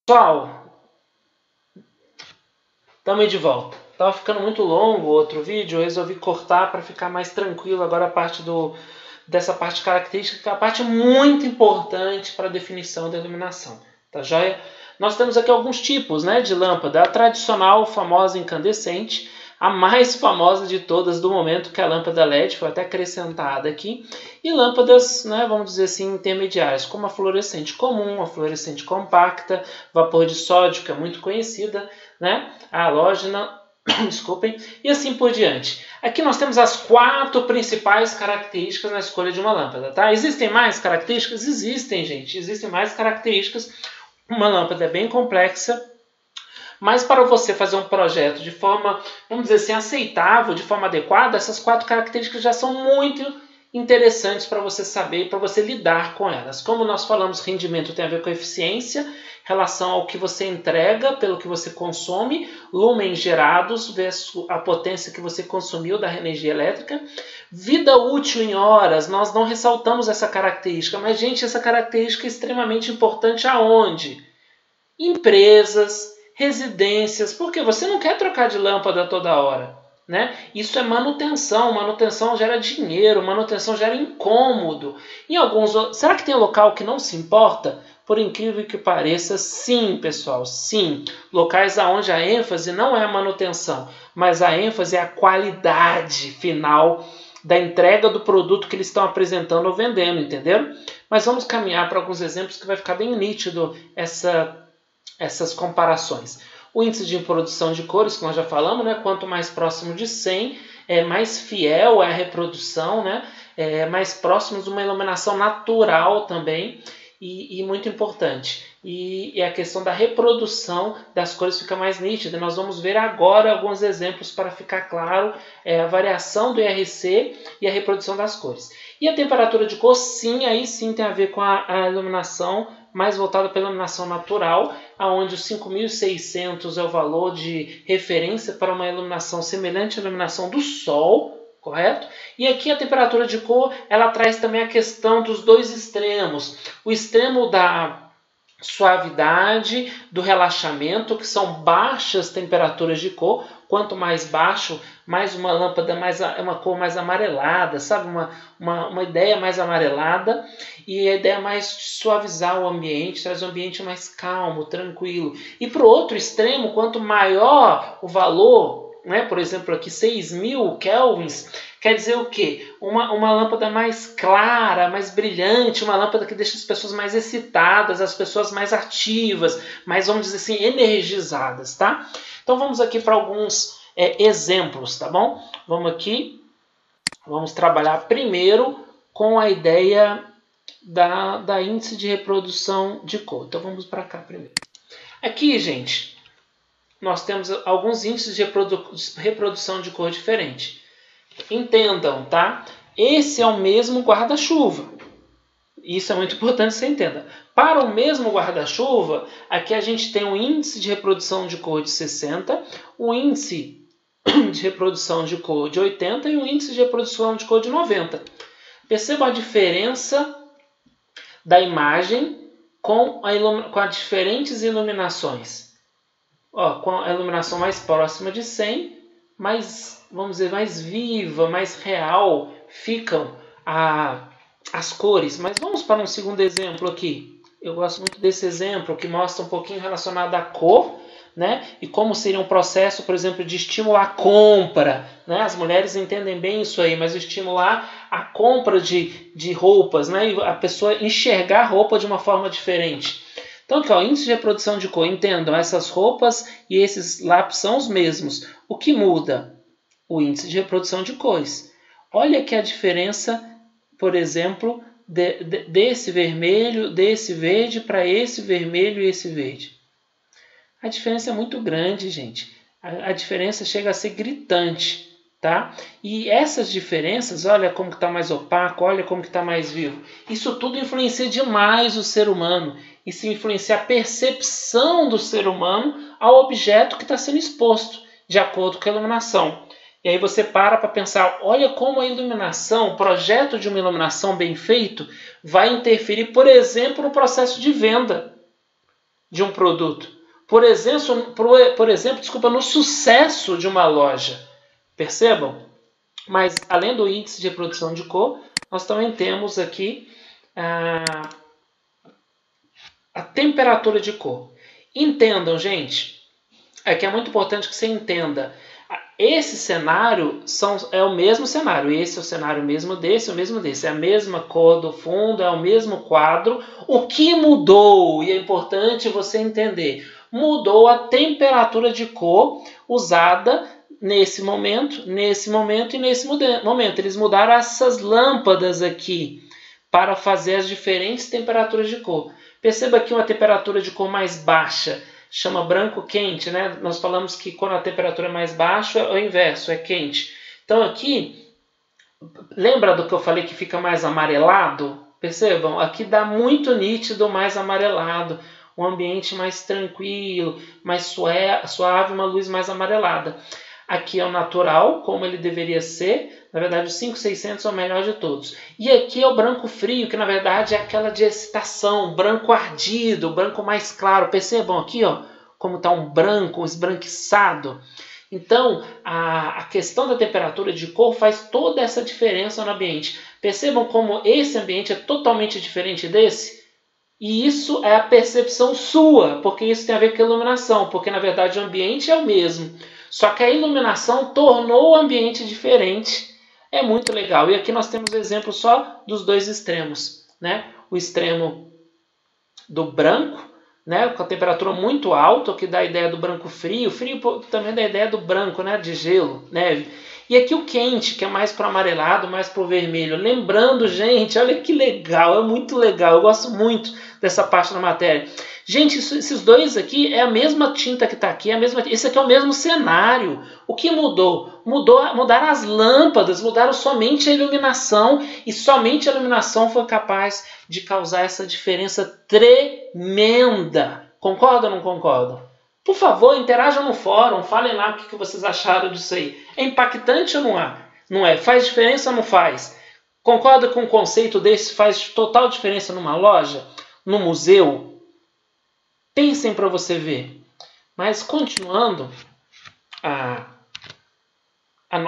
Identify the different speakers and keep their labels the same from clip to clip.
Speaker 1: Pessoal, estamos de volta. Estava ficando muito longo o outro vídeo, eu resolvi cortar para ficar mais tranquilo agora a parte dessa parte característica, que é a parte muito importante para a definição da iluminação. Tá joia? Nós temos aqui alguns tipos, né, de lâmpada. A tradicional, famosa incandescente, a mais famosa de todas do momento, que é a lâmpada LED, foi até acrescentada aqui. E lâmpadas, né, vamos dizer assim, intermediárias, como a fluorescente comum, a fluorescente compacta, vapor de sódio, que é muito conhecida, né, a halógena, desculpem, e assim por diante. Aqui nós temos as 4 principais características na escolha de uma lâmpada, tá? Existem mais características? Existem, gente. Existem mais características. Uma lâmpada é bem complexa, mas para você fazer um projeto de forma, vamos dizer assim, aceitável, de forma adequada, essas 4 características já são muito interessantes para você saber, para você lidar com elas. Como nós falamos, rendimento tem a ver com eficiência, relação ao que você entrega pelo que você consome, lumens gerados versus a potência que você consumiu da energia elétrica. Vida útil em horas, nós não ressaltamos essa característica, mas, gente, essa característica é extremamente importante aonde? Empresas, residências, porque você não quer trocar de lâmpada toda hora, né? Isso é manutenção, manutenção gera dinheiro, manutenção gera incômodo. Em alguns, será que tem local que não se importa? Por incrível que pareça, sim, pessoal, sim. Locais onde a ênfase não é a manutenção, mas a ênfase é a qualidade final da entrega do produto que eles estão apresentando ou vendendo, entenderam? Mas vamos caminhar para alguns exemplos que vai ficar bem nítido essas comparações. O índice de reprodução de cores, que nós já falamos, né? Quanto mais próximo de 100, mais fiel é a reprodução, né? Mais próximo de uma iluminação natural também. E muito importante. E a questão da reprodução das cores fica mais nítida. Nós vamos ver agora alguns exemplos para ficar claro a variação do IRC e a reprodução das cores. E a temperatura de cor, sim, aí sim tem a ver com a iluminação mais voltada para a iluminação natural, onde os 5.600 é o valor de referência para uma iluminação semelhante à iluminação do Sol, correto? E aqui a temperatura de cor, ela traz também a questão dos dois extremos. O extremo da suavidade, do relaxamento, que são baixas temperaturas de cor. Quanto mais baixo, mais uma lâmpada, uma cor mais amarelada, sabe? Uma ideia mais amarelada. E a ideia mais de suavizar o ambiente, traz um ambiente mais calmo, tranquilo. E para o outro extremo, quanto maior o valor, né? Por exemplo, aqui 6.000 kelvins, quer dizer o quê? Uma lâmpada mais clara, mais brilhante, uma lâmpada que deixa as pessoas mais excitadas, as pessoas mais ativas, mais, vamos dizer assim, energizadas, tá? Então vamos aqui para alguns exemplos, tá bom? Vamos trabalhar primeiro com a ideia da índice de reprodução de cor. Então vamos para cá primeiro. Aqui, gente, nós temos alguns índices de reprodução de cor diferente. Entendam, tá? Esse é o mesmo guarda-chuva. Isso é muito importante que você entenda. Para o mesmo guarda-chuva, aqui a gente tem um índice de reprodução de cor de 60, um índice de reprodução de cor de 80 e um índice de reprodução de cor de 90. Percebam a diferença da imagem com as diferentes iluminações. Ó, com a iluminação mais próxima de 100, vamos dizer, mais viva, mais real ficam as cores. Mas vamos para um segundo exemplo aqui. Eu gosto muito desse exemplo que mostra um pouquinho relacionado à cor, né? E como seria um processo, por exemplo, de estimular a compra, né? As mulheres entendem bem isso aí, mas estimular a compra de roupas, né? E a pessoa enxergar a roupa de uma forma diferente. Então, aqui, ó, índice de reprodução de cor, entendam, essas roupas e esses lápis são os mesmos. O que muda? O índice de reprodução de cores. Olha aqui a diferença, por exemplo, desse vermelho, desse verde para esse vermelho e esse verde. A diferença é muito grande, gente. A diferença chega a ser gritante, tá? E essas diferenças, olha como que está mais opaco, olha como que está mais vivo. Isso tudo influencia demais o ser humano. Isso influencia a percepção do ser humano ao objeto que está sendo exposto, de acordo com a iluminação. E aí você para pensar, olha como a iluminação, o projeto de uma iluminação bem feito, vai interferir, por exemplo, no processo de venda. de um produto. Por exemplo, desculpa, no sucesso de uma loja. Percebam? Mas, além do índice de reprodução de cor, nós também temos aqui a temperatura de cor. Entendam, gente, aqui é muito importante que você entenda. Esse cenário é o mesmo cenário. Esse é o cenário mesmo desse, o mesmo desse. É a mesma cor do fundo, é o mesmo quadro. O que mudou, e é importante você entender, mudou a temperatura de cor usada nesse momento e nesse momento. Eles mudaram essas lâmpadas aqui para fazer as diferentes temperaturas de cor. Perceba aqui uma temperatura de cor mais baixa, chama branco quente, né? Nós falamos que quando a temperatura é mais baixa é o inverso, é quente. Então aqui, lembra do que eu falei que fica mais amarelado? Percebam, aqui dá muito nítido, mais amarelado, um ambiente mais tranquilo, mais suave, uma luz mais amarelada. Aqui é o natural, como ele deveria ser. Na verdade, o 5600 é o melhor de todos. E aqui é o branco frio, que na verdade é aquela de excitação, branco ardido, branco mais claro. Percebam aqui, ó, como está um branco, um esbranquiçado. Então, a questão da temperatura de cor faz toda essa diferença no ambiente. Percebam como esse ambiente é totalmente diferente desse? E isso é a percepção sua, porque isso tem a ver com a iluminação, porque na verdade o ambiente é o mesmo. Só que a iluminação tornou o ambiente diferente. É muito legal. E aqui nós temos o exemplo só dos dois extremos, né? O extremo do branco, né? Com a temperatura muito alta, que dá a ideia do branco frio. Frio também dá a ideia do branco, né? De gelo, neve. E aqui o quente, que é mais para o amarelado, mais para o vermelho. Lembrando, gente, olha que legal, é muito legal. Eu gosto muito dessa parte da matéria. Gente, esses dois aqui é a mesma tinta que está aqui, esse aqui é o mesmo cenário. O que mudou? Mudaram as lâmpadas, mudaram somente a iluminação, e somente a iluminação foi capaz de causar essa diferença tremenda. Concordam ou não concordam? Por favor, interajam no fórum, falem lá o que vocês acharam disso aí. É impactante ou não é? Não é? Faz diferença ou não faz? Concorda com um conceito desse? Faz total diferença numa loja? No museu? Pensem para você ver. Mas continuando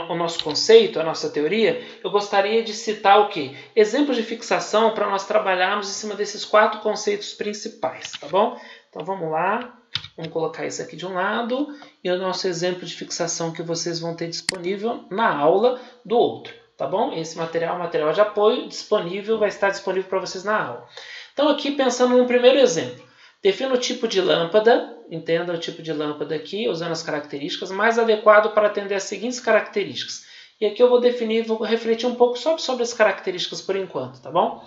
Speaker 1: o nosso conceito, a nossa teoria, eu gostaria de citar o quê? Exemplos de fixação para nós trabalharmos em cima desses 4 conceitos principais, tá bom? Então vamos lá, vamos colocar isso aqui de um lado e o nosso exemplo de fixação que vocês vão ter disponível na aula do outro, tá bom? Esse material de apoio vai estar disponível para vocês na aula. Então aqui pensando no primeiro exemplo. Defina o tipo de lâmpada, entenda o tipo de lâmpada aqui, usando as características, mais adequado para atender as seguintes características. E aqui eu vou definir, vou refletir um pouco sobre as características por enquanto, tá bom?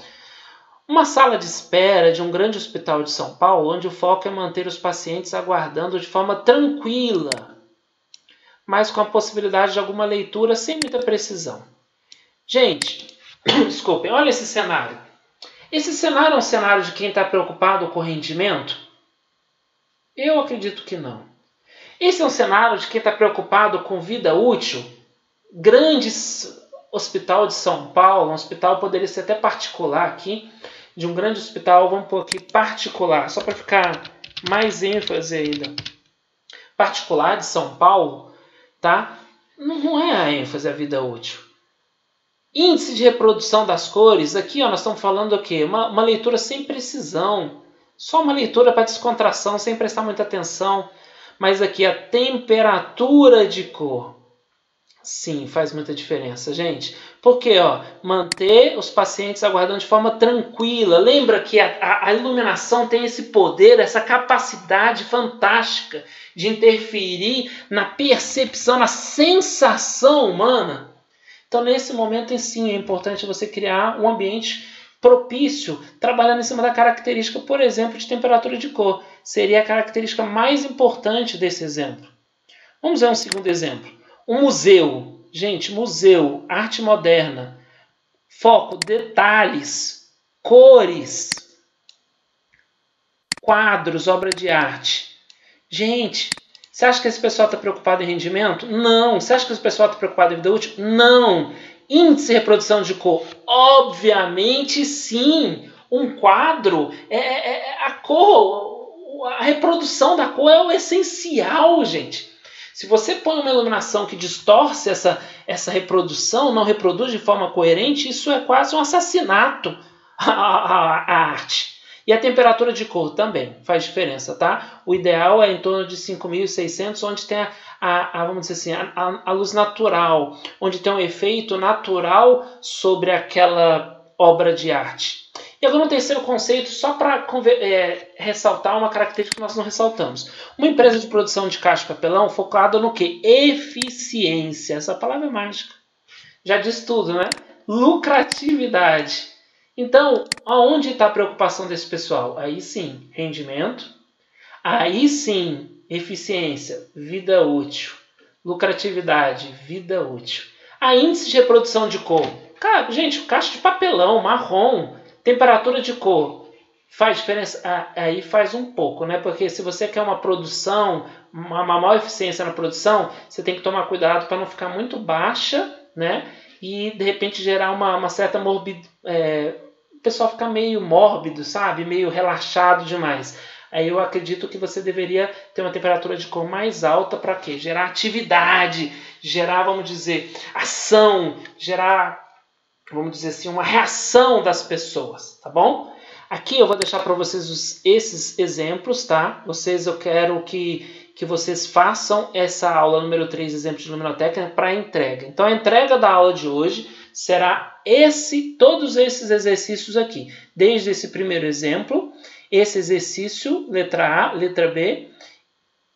Speaker 1: Uma sala de espera de um grande hospital de São Paulo, onde o foco é manter os pacientes aguardando de forma tranquila, mas com a possibilidade de alguma leitura sem muita precisão. Gente, desculpem, olha esse cenário. Esse cenário é um cenário de quem está preocupado com o rendimento? Eu acredito que não. Esse é um cenário de quem está preocupado com vida útil? Grandes hospital de São Paulo, um hospital poderia ser até particular aqui, de um grande hospital, vamos pôr aqui particular, só para ficar mais ênfase ainda. Particular de São Paulo, tá? Não é a ênfase a vida útil. Índice de reprodução das cores, aqui ó, nós estamos falando o quê? Uma leitura sem precisão, só uma leitura para descontração, sem prestar muita atenção. Mas aqui a temperatura de cor, sim, faz muita diferença, gente. Porque ó, manter os pacientes aguardando de forma tranquila. Lembra que a iluminação tem esse poder, essa capacidade fantástica de interferir na percepção, na sensação humana. Então, nesse momento, sim, é importante você criar um ambiente propício, trabalhando em cima da característica, por exemplo, de temperatura de cor. Seria a característica mais importante desse exemplo. Vamos ver um segundo exemplo. Um museu. Gente, museu, arte moderna. Foco, detalhes, cores, quadros, obra de arte. Gente, você acha que esse pessoal está preocupado em rendimento? Não. Você acha que esse pessoal está preocupado em vida útil? Não. Índice de reprodução de cor? Obviamente sim. Um quadro, a cor, a reprodução da cor é o essencial, gente. Se você põe uma iluminação que distorce essa reprodução, não reproduz de forma coerente, isso é quase um assassinato à arte. E a temperatura de cor também faz diferença, tá? O ideal é em torno de 5.600, onde tem vamos dizer assim, a luz natural, onde tem um efeito natural sobre aquela obra de arte. E agora um terceiro conceito, só para ressaltar uma característica que nós não ressaltamos. Uma empresa de produção de caixa de papelão focada no quê? Eficiência. Essa palavra é mágica. Já diz tudo, né? Lucratividade. Então, aonde está a preocupação desse pessoal? Aí sim, rendimento. Aí sim, eficiência, vida útil. Lucratividade, vida útil. A índice de reprodução de cor. Cara, gente, caixa de papelão, marrom, temperatura de cor, faz diferença? Aí faz um pouco, né? Porque se você quer uma produção, uma maior eficiência na produção, você tem que tomar cuidado para não ficar muito baixa, né? E de repente gerar uma certa morbidez. O pessoal fica meio mórbido, sabe? Meio relaxado demais. Aí eu acredito que você deveria ter uma temperatura de cor mais alta para quê? Gerar atividade, gerar, vamos dizer, ação, gerar, vamos dizer assim, uma reação das pessoas, tá bom? Aqui eu vou deixar para vocês esses exemplos, tá? Eu quero que vocês façam essa aula número 3, exemplo de luminotécnica, para entrega. Então a entrega da aula de hoje será todos esses exercícios aqui. Desde esse primeiro exemplo, esse exercício, letra A, letra B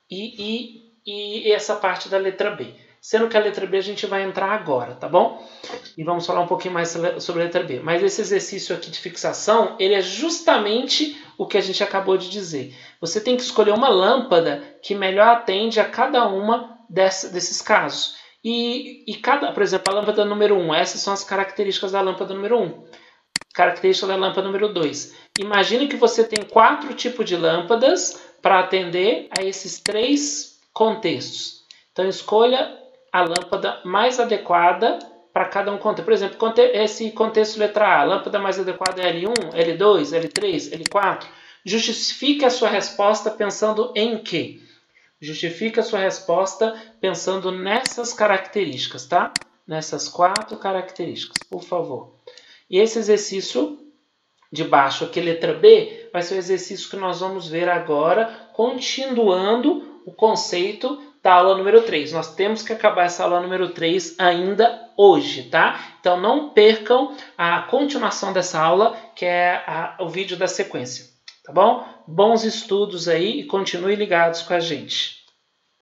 Speaker 1: e essa parte da letra B. Sendo que a letra B a gente vai entrar agora, tá bom? E vamos falar um pouquinho mais sobre a letra B. Mas esse exercício aqui de fixação, ele é justamente o que a gente acabou de dizer. Você tem que escolher uma lâmpada que melhor atende a cada uma desses casos. Por exemplo, a lâmpada número 1, essas são as características da lâmpada número 1. Característica da lâmpada número 2. Imagine que você tem 4 tipos de lâmpadas para atender a esses 3 contextos. Então escolha a lâmpada mais adequada para cada um contexto. Por exemplo, esse contexto letra A, a lâmpada mais adequada é L1, L2, L3, L4. Justifique a sua resposta pensando em quê? Justifique a sua resposta pensando nessas características, tá? Nessas 4 características, por favor. E esse exercício de baixo aqui, letra B, vai ser o exercício que nós vamos ver agora, continuando o conceito da aula número 3. Nós temos que acabar essa aula número 3 ainda hoje, tá? Então não percam a continuação dessa aula, que é o vídeo da sequência, tá bom? Bons estudos aí e continuem ligados com a gente.